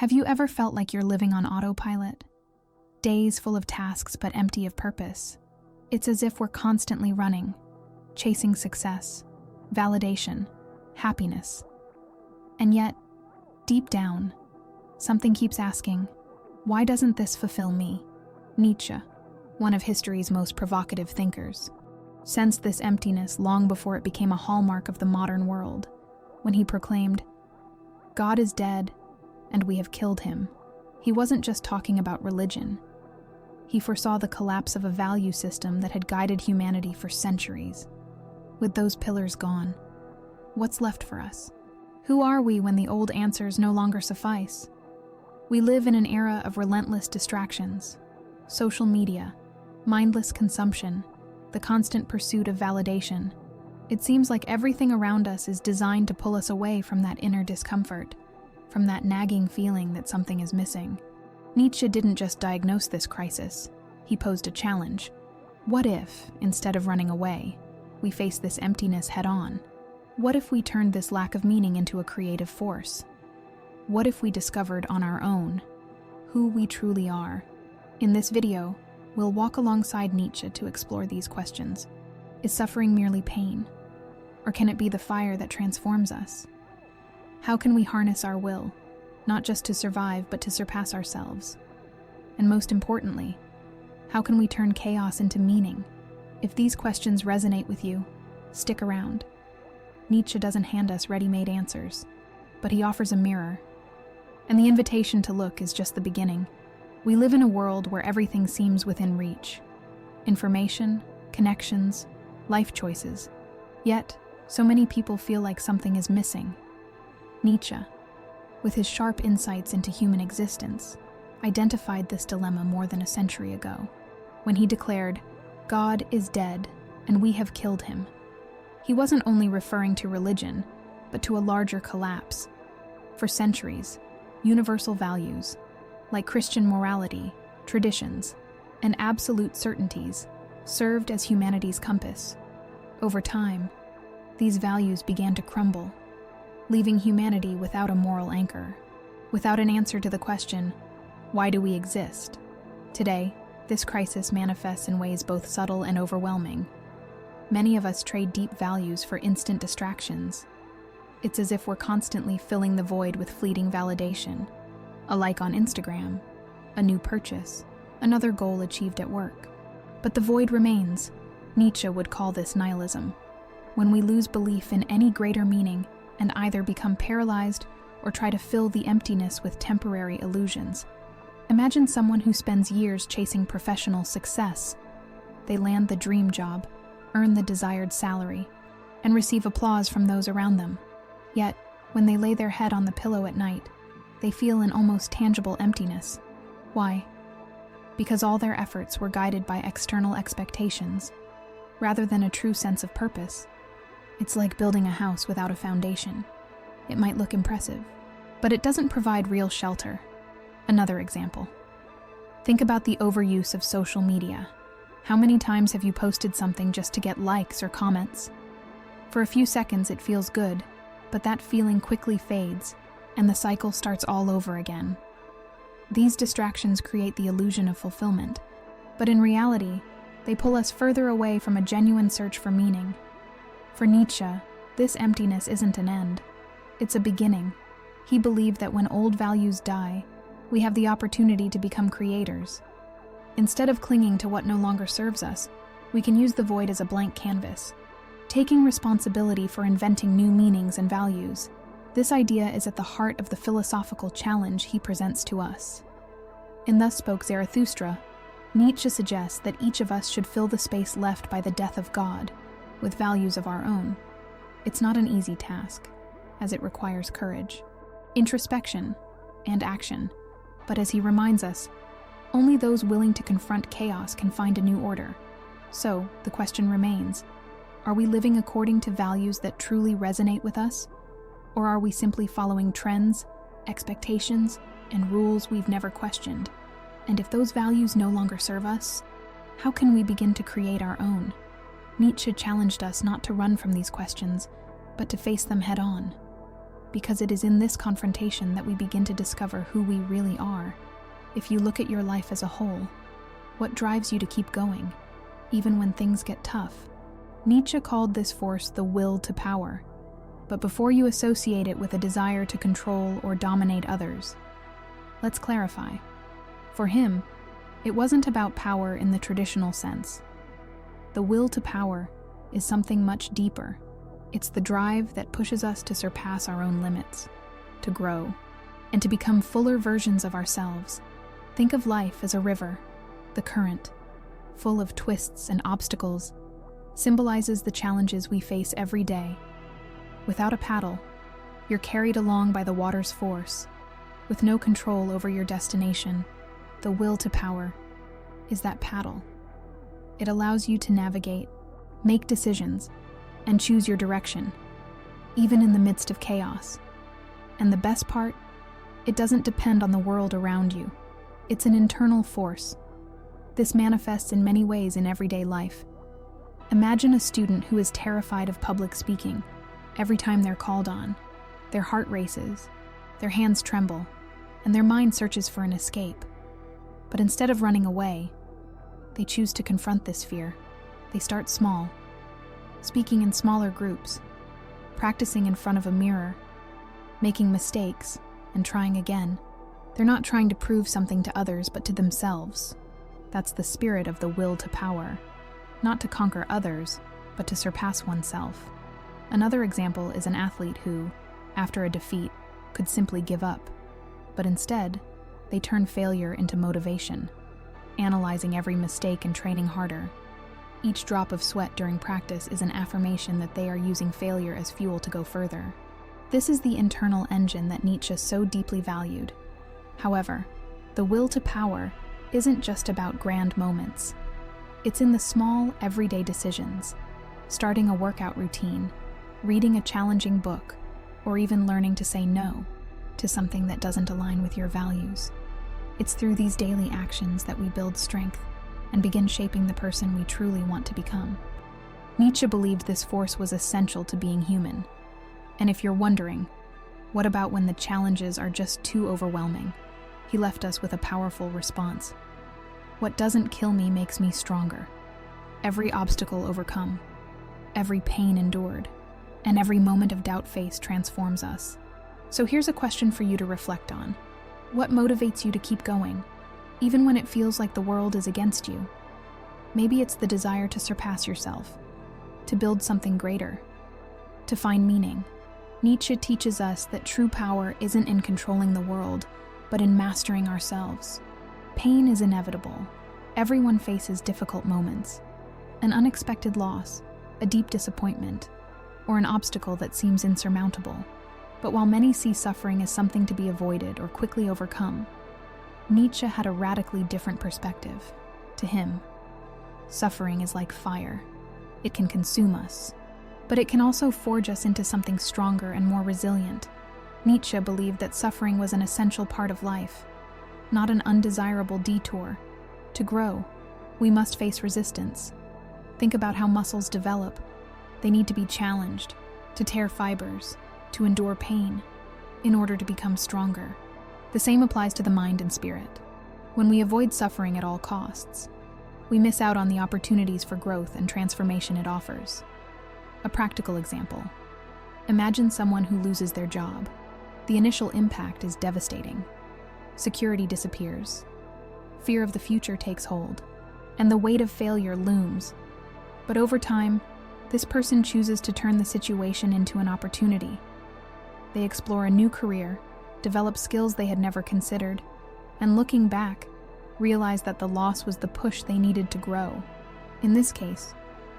Have you ever felt like you're living on autopilot? Days full of tasks but empty of purpose. It's as if we're constantly running, chasing success, validation, happiness. And yet, deep down, something keeps asking, why doesn't this fulfill me? Nietzsche, one of history's most provocative thinkers, sensed this emptiness long before it became a hallmark of the modern world, when he proclaimed, "God is dead, and we have killed him." He wasn't just talking about religion. He foresaw the collapse of a value system that had guided humanity for centuries. With those pillars gone, what's left for us? Who are we when the old answers no longer suffice? We live in an era of relentless distractions, social media, mindless consumption, the constant pursuit of validation. It seems like everything around us is designed to pull us away from that inner discomfort, from that nagging feeling that something is missing. Nietzsche didn't just diagnose this crisis, he posed a challenge. What if, instead of running away, we face this emptiness head-on? What if we turned this lack of meaning into a creative force? What if we discovered on our own who we truly are? In this video, we'll walk alongside Nietzsche to explore these questions. Is suffering merely pain? Or can it be the fire that transforms us? How can we harness our will, not just to survive, but to surpass ourselves? And most importantly, how can we turn chaos into meaning? If these questions resonate with you, stick around. Nietzsche doesn't hand us ready-made answers, but he offers a mirror. And the invitation to look is just the beginning. We live in a world where everything seems within reach. Information, connections, life choices. Yet, so many people feel like something is missing. Nietzsche, with his sharp insights into human existence, identified this dilemma more than a century ago, when he declared, "God is dead, and we have killed him." He wasn't only referring to religion, but to a larger collapse. For centuries, universal values, like Christian morality, traditions, and absolute certainties, served as humanity's compass. Over time, these values began to crumble, leaving humanity without a moral anchor, without an answer to the question, why do we exist? Today, this crisis manifests in ways both subtle and overwhelming. Many of us trade deep values for instant distractions. It's as if we're constantly filling the void with fleeting validation, a like on Instagram, a new purchase, another goal achieved at work. But the void remains. Nietzsche would call this nihilism, when we lose belief in any greater meaning and either become paralyzed or try to fill the emptiness with temporary illusions. Imagine someone who spends years chasing professional success. They land the dream job, earn the desired salary, and receive applause from those around them. Yet, when they lay their head on the pillow at night, they feel an almost tangible emptiness. Why? Because all their efforts were guided by external expectations, rather than a true sense of purpose. It's like building a house without a foundation. It might look impressive, but it doesn't provide real shelter. Another example. Think about the overuse of social media. How many times have you posted something just to get likes or comments? For a few seconds it feels good, but that feeling quickly fades, and the cycle starts all over again. These distractions create the illusion of fulfillment, but in reality, they pull us further away from a genuine search for meaning. For Nietzsche, this emptiness isn't an end. It's a beginning. He believed that when old values die, we have the opportunity to become creators. Instead of clinging to what no longer serves us, we can use the void as a blank canvas, taking responsibility for inventing new meanings and values. This idea is at the heart of the philosophical challenge he presents to us. In Thus Spoke Zarathustra, Nietzsche suggests that each of us should fill the space left by the death of God with values of our own. It's not an easy task, as it requires courage, introspection, and action. But as he reminds us, only those willing to confront chaos can find a new order. So, the question remains, are we living according to values that truly resonate with us? Or are we simply following trends, expectations, and rules we've never questioned? And if those values no longer serve us, how can we begin to create our own? Nietzsche challenged us not to run from these questions, but to face them head-on. because it is in this confrontation that we begin to discover who we really are. If you look at your life as a whole, what drives you to keep going, even when things get tough? Nietzsche called this force the will to power. But before you associate it with a desire to control or dominate others, let's clarify. For him, it wasn't about power in the traditional sense. The will to power is something much deeper. It's the drive that pushes us to surpass our own limits, to grow, and to become fuller versions of ourselves. Think of life as a river. The current, full of twists and obstacles, symbolizes the challenges we face every day. Without a paddle, you're carried along by the water's force, with no control over your destination. The will to power is that paddle. It allows you to navigate, make decisions, and choose your direction, even in the midst of chaos. And the best part, it doesn't depend on the world around you. It's an internal force. This manifests in many ways in everyday life. Imagine a student who is terrified of public speaking. Every time they're called on, their heart races, their hands tremble, and their mind searches for an escape. But instead of running away, they choose to confront this fear. They start small, speaking in smaller groups, practicing in front of a mirror, making mistakes, and trying again. They're not trying to prove something to others, but to themselves. That's the spirit of the will to power. Not to conquer others, but to surpass oneself. Another example is an athlete who, after a defeat, could simply give up. But instead, they turn failure into motivation, analyzing every mistake and training harder. Each drop of sweat during practice is an affirmation that they are using failure as fuel to go further. This is the internal engine that Nietzsche so deeply valued. However, the will to power isn't just about grand moments. It's in the small, everyday decisions, starting a workout routine, reading a challenging book, or even learning to say no to something that doesn't align with your values. It's through these daily actions that we build strength and begin shaping the person we truly want to become. Nietzsche believed this force was essential to being human. And if you're wondering, what about when the challenges are just too overwhelming? He left us with a powerful response. What doesn't kill me makes me stronger. Every obstacle overcome, every pain endured, and every moment of doubt faced transforms us. So here's a question for you to reflect on. What motivates you to keep going, even when it feels like the world is against you? Maybe it's the desire to surpass yourself, to build something greater, to find meaning. Nietzsche teaches us that true power isn't in controlling the world, but in mastering ourselves. Pain is inevitable. Everyone faces difficult moments. An unexpected loss, a deep disappointment, or an obstacle that seems insurmountable. But while many see suffering as something to be avoided or quickly overcome, Nietzsche had a radically different perspective. To him, suffering is like fire. It can consume us, but it can also forge us into something stronger and more resilient. Nietzsche believed that suffering was an essential part of life, not an undesirable detour. To grow, we must face resistance. Think about how muscles develop. They need to be challenged, to tear fibers, to endure pain, in order to become stronger. The same applies to the mind and spirit. When we avoid suffering at all costs, we miss out on the opportunities for growth and transformation it offers. A practical example. Imagine someone who loses their job. The initial impact is devastating. Security disappears. Fear of the future takes hold, and the weight of failure looms. But over time, this person chooses to turn the situation into an opportunity. They explore a new career, develop skills they had never considered, and looking back, realize that the loss was the push they needed to grow. In this case,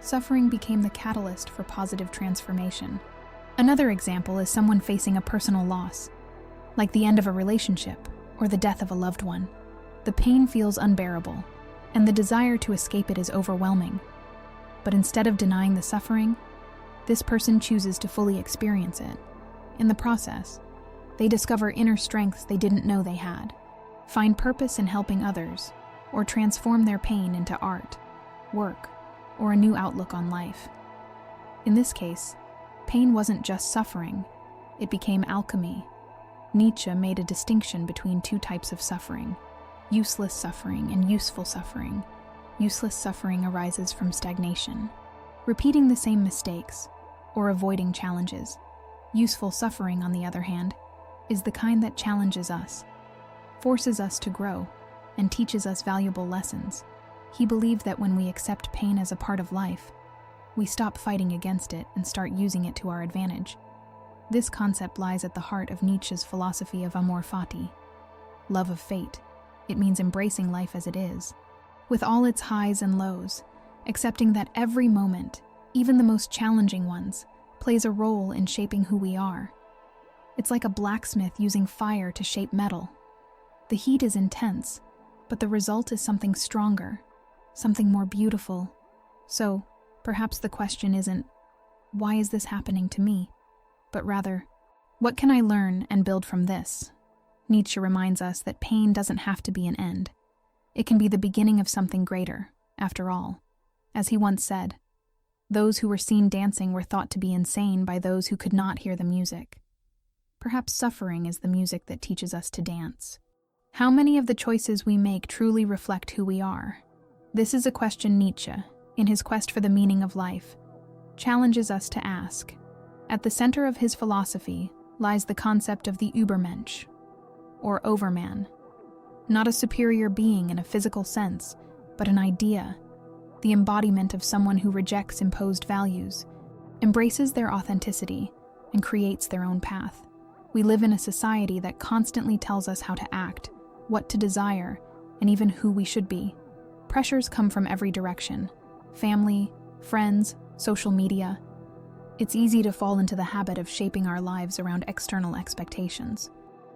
suffering became the catalyst for positive transformation. Another example is someone facing a personal loss, like the end of a relationship or the death of a loved one. The pain feels unbearable, and the desire to escape it is overwhelming. But instead of denying the suffering, this person chooses to fully experience it. In the process, they discover inner strengths they didn't know they had, find purpose in helping others, or transform their pain into art, work, or a new outlook on life. In this case, pain wasn't just suffering, it became alchemy. Nietzsche made a distinction between two types of suffering: useless suffering and useful suffering. Useless suffering arises from stagnation, repeating the same mistakes, or avoiding challenges. Useful suffering, on the other hand, is the kind that challenges us, forces us to grow, and teaches us valuable lessons. He believed that when we accept pain as a part of life, we stop fighting against it and start using it to our advantage. This concept lies at the heart of Nietzsche's philosophy of amor fati, love of fate. It means embracing life as it is, with all its highs and lows, accepting that every moment, even the most challenging ones, plays a role in shaping who we are. It's like a blacksmith using fire to shape metal. The heat is intense, but the result is something stronger, something more beautiful. So, perhaps the question isn't, why is this happening to me? But rather, what can I learn and build from this? Nietzsche reminds us that pain doesn't have to be an end. It can be the beginning of something greater, after all. As he once said, those who were seen dancing were thought to be insane by those who could not hear the music. Perhaps suffering is the music that teaches us to dance. How many of the choices we make truly reflect who we are? This is a question Nietzsche, in his quest for the meaning of life, challenges us to ask. At the center of his philosophy lies the concept of the Ubermensch, or overman. Not a superior being in a physical sense, but an idea, the embodiment of someone who rejects imposed values, embraces their authenticity, and creates their own path. We live in a society that constantly tells us how to act, what to desire, and even who we should be. Pressures come from every direction: family, friends, social media. It's easy to fall into the habit of shaping our lives around external expectations.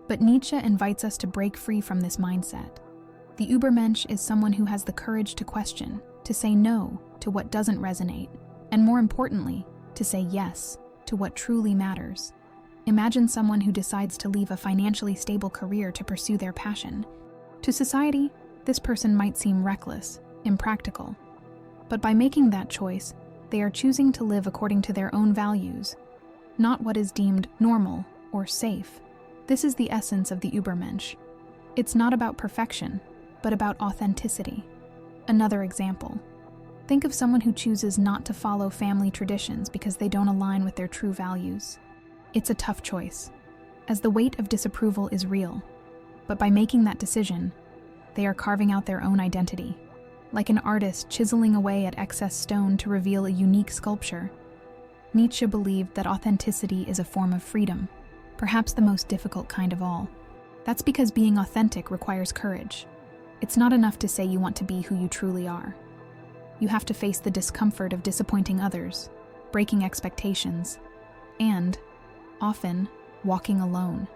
But Nietzsche invites us to break free from this mindset. The Ubermensch is someone who has the courage to question, to say no to what doesn't resonate, and more importantly, to say yes to what truly matters. Imagine someone who decides to leave a financially stable career to pursue their passion. To society, this person might seem reckless, impractical. But by making that choice, they are choosing to live according to their own values, not what is deemed normal or safe. This is the essence of the Ubermensch. It's not about perfection, but about authenticity. Another example. Think of someone who chooses not to follow family traditions because they don't align with their true values. It's a tough choice, as the weight of disapproval is real. But by making that decision, they are carving out their own identity. Like an artist chiseling away at excess stone to reveal a unique sculpture, Nietzsche believed that authenticity is a form of freedom, perhaps the most difficult kind of all. That's because being authentic requires courage. It's not enough to say you want to be who you truly are. You have to face the discomfort of disappointing others, breaking expectations, and, often, walking alone.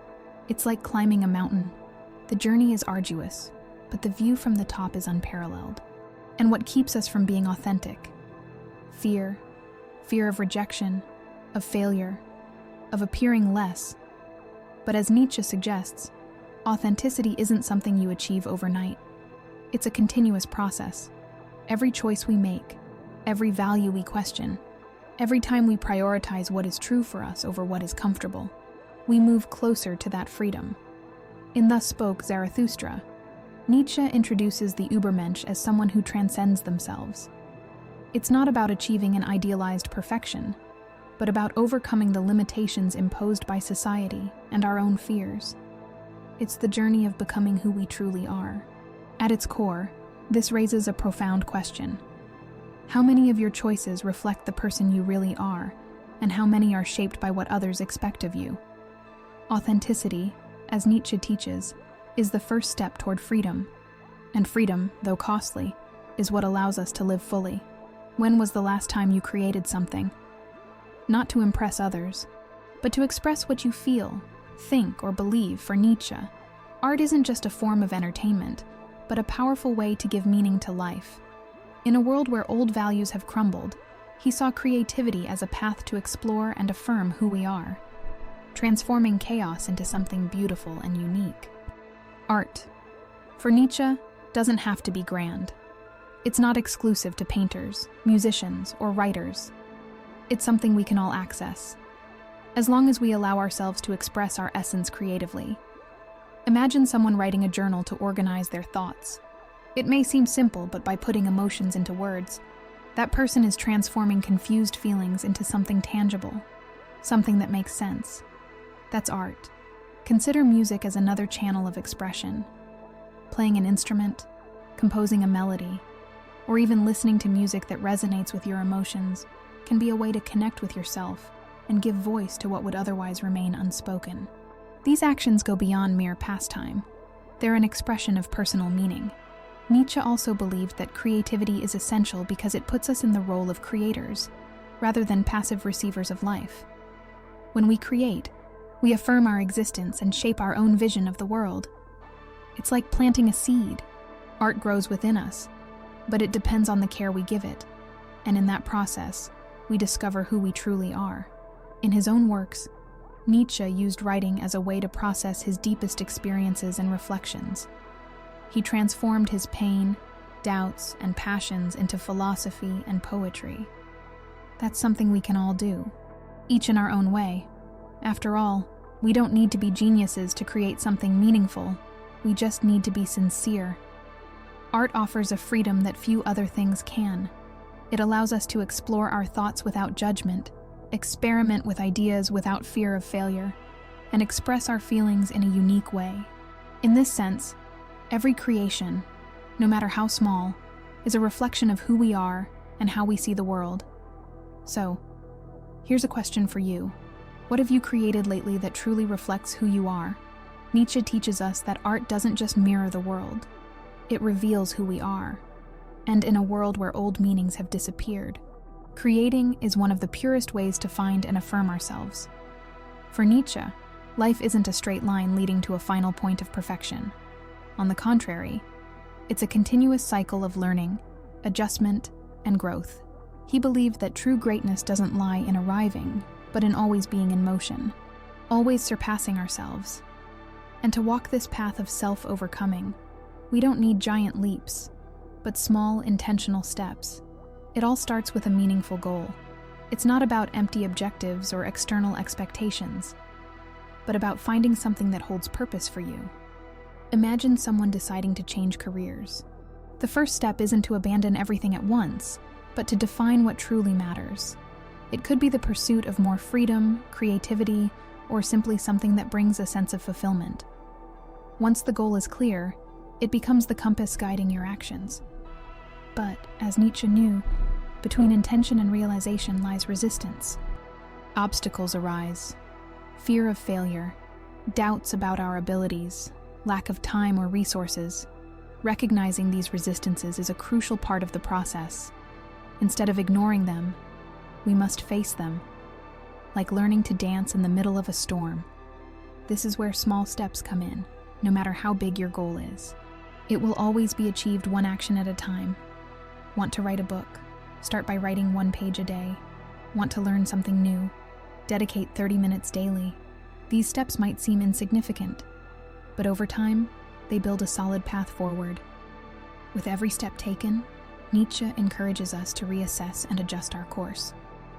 It's like climbing a mountain. The journey is arduous, but the view from the top is unparalleled. And what keeps us from being authentic? Fear of rejection, of failure, of appearing less. But as Nietzsche suggests, authenticity isn't something you achieve overnight. It's a continuous process. Every choice we make, every value we question, every time we prioritize what is true for us over what is comfortable, we move closer to that freedom. In Thus Spoke Zarathustra, Nietzsche introduces the Ubermensch as someone who transcends themselves. It's not about achieving an idealized perfection, but about overcoming the limitations imposed by society and our own fears. It's the journey of becoming who we truly are. At its core, this raises a profound question. How many of your choices reflect the person you really are, and how many are shaped by what others expect of you? Authenticity, as Nietzsche teaches, is the first step toward freedom. And freedom, though costly, is what allows us to live fully. When was the last time you created something? Not to impress others, but to express what you feel, think, or believe. For Nietzsche, art isn't just a form of entertainment, but a powerful way to give meaning to life. In a world where old values have crumbled, he saw creativity as a path to explore and affirm who we are, transforming chaos into something beautiful and unique. Art, for Nietzsche, doesn't have to be grand. It's not exclusive to painters, musicians, or writers. It's something we can all access. as long as we allow ourselves to express our essence creatively. Imagine someone writing a journal to organize their thoughts. It may seem simple, but by putting emotions into words, that person is transforming confused feelings into something tangible, something that makes sense. That's art. Consider music as another channel of expression. Playing an instrument, composing a melody, or even listening to music that resonates with your emotions can be a way to connect with yourself and give voice to what would otherwise remain unspoken. These actions go beyond mere pastime. They're an expression of personal meaning. Nietzsche also believed that creativity is essential because it puts us in the role of creators, rather than passive receivers of life. When we create, we affirm our existence and shape our own vision of the world. It's like planting a seed. Art grows within us, but it depends on the care we give it, and in that process, we discover who we truly are. In his own works, Nietzsche used writing as a way to process his deepest experiences and reflections. He transformed his pain, doubts, and passions into philosophy and poetry. That's something we can all do, each in our own way. After all, we don't need to be geniuses to create something meaningful. We just need to be sincere. Art offers a freedom that few other things can. It allows us to explore our thoughts without judgment, experiment with ideas without fear of failure, and express our feelings in a unique way. In this sense, every creation, no matter how small, is a reflection of who we are and how we see the world. So, here's a question for you. What have you created lately that truly reflects who you are? Nietzsche teaches us that art doesn't just mirror the world, it reveals who we are. And in a world where old meanings have disappeared, creating is one of the purest ways to find and affirm ourselves. For Nietzsche, life isn't a straight line leading to a final point of perfection. On the contrary, it's a continuous cycle of learning, adjustment, and growth. He believed that true greatness doesn't lie in arriving, but in always being in motion, always surpassing ourselves. And to walk this path of self-overcoming, we don't need giant leaps, but small, intentional steps. It all starts with a meaningful goal. It's not about empty objectives or external expectations, but about finding something that holds purpose for you. Imagine someone deciding to change careers. The first step isn't to abandon everything at once, but to define what truly matters. It could be the pursuit of more freedom, creativity, or simply something that brings a sense of fulfillment. Once the goal is clear, it becomes the compass guiding your actions. But, as Nietzsche knew, between intention and realization lies resistance. Obstacles arise. Fear of failure, doubts about our abilities, lack of time or resources. Recognizing these resistances is a crucial part of the process. Instead of ignoring them, we must face them, like learning to dance in the middle of a storm. This is where small steps come in, no matter how big your goal is. It will always be achieved one action at a time. Want to write a book? Start by writing 1 page a day. Want to learn something new? Dedicate 30 minutes daily. These steps might seem insignificant, but over time, they build a solid path forward. With every step taken, Nietzsche encourages us to reassess and adjust our course.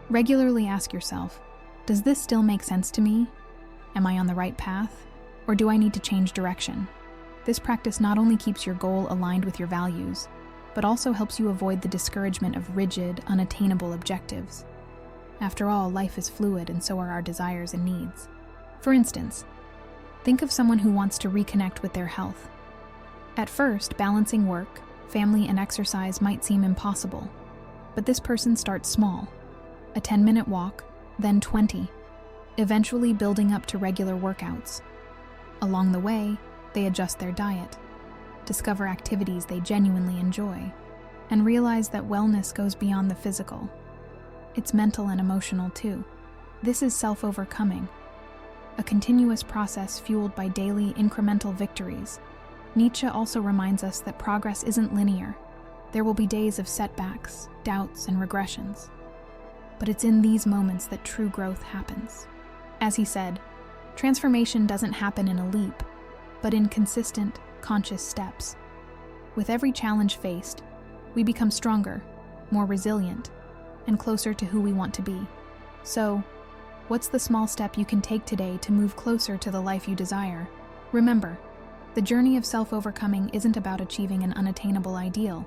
Regularly ask yourself, does this still make sense to me? Am I on the right path? Or do I need to change direction? This practice not only keeps your goal aligned with your values, but also helps you avoid the discouragement of rigid, unattainable objectives. After all, life is fluid, and so are our desires and needs. For instance, think of someone who wants to reconnect with their health. At first, balancing work, family, and exercise might seem impossible, but this person starts small. A 10-minute walk, then 20, eventually building up to regular workouts. Along the way, they adjust their diet, discover activities they genuinely enjoy, and realize that wellness goes beyond the physical. It's mental and emotional too. This is self-overcoming, a continuous process fueled by daily, incremental victories. Nietzsche also reminds us that progress isn't linear. There will be days of setbacks, doubts, and regressions. But it's in these moments that true growth happens. As he said, transformation doesn't happen in a leap, but in consistent, conscious steps. With every challenge faced, we become stronger, more resilient, and closer to who we want to be. So, What's the small step you can take today to move closer to the life you desire? Remember, the journey of self-overcoming isn't about achieving an unattainable ideal.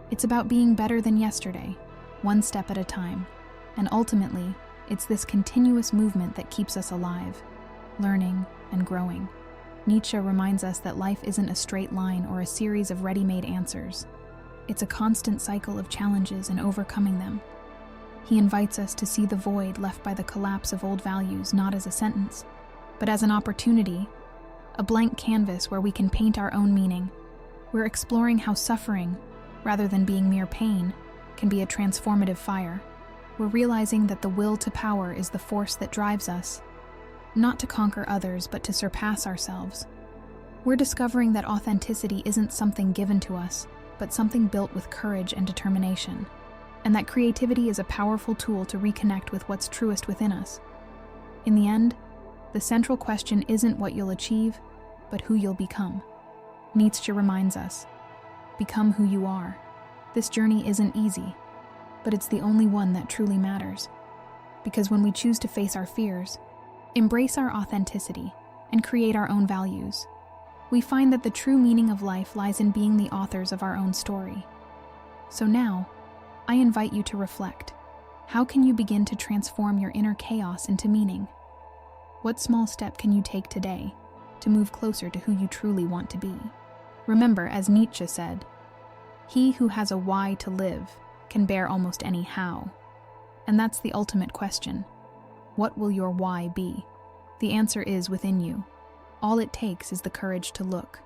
It's about being better than yesterday, one step at a time. And ultimately, it's this continuous movement that keeps us alive, learning and growing. Nietzsche reminds us that life isn't a straight line or a series of ready-made answers. It's a constant cycle of challenges and overcoming them. He invites us to see the void left by the collapse of old values not as a sentence, but as an opportunity, a blank canvas where we can paint our own meaning. We're exploring how suffering, rather than being mere pain, can be a transformative fire. We're realizing that the will to power is the force that drives us, not to conquer others, but to surpass ourselves. We're discovering that authenticity isn't something given to us, but something built with courage and determination, and that creativity is a powerful tool to reconnect with what's truest within us. In the end, the central question isn't what you'll achieve, but who you'll become. Nietzsche reminds us, become who you are. This journey isn't easy, but it's the only one that truly matters. Because when we choose to face our fears, embrace our authenticity, and create our own values, we find that the true meaning of life lies in being the authors of our own story. So now, I invite you to reflect. How can you begin to transform your inner chaos into meaning? What small step can you take today to move closer to who you truly want to be? Remember, as Nietzsche said, "He who has a why to live can bear almost any how." And that's the ultimate question. What will your why be? The answer is within you. All it takes is the courage to look.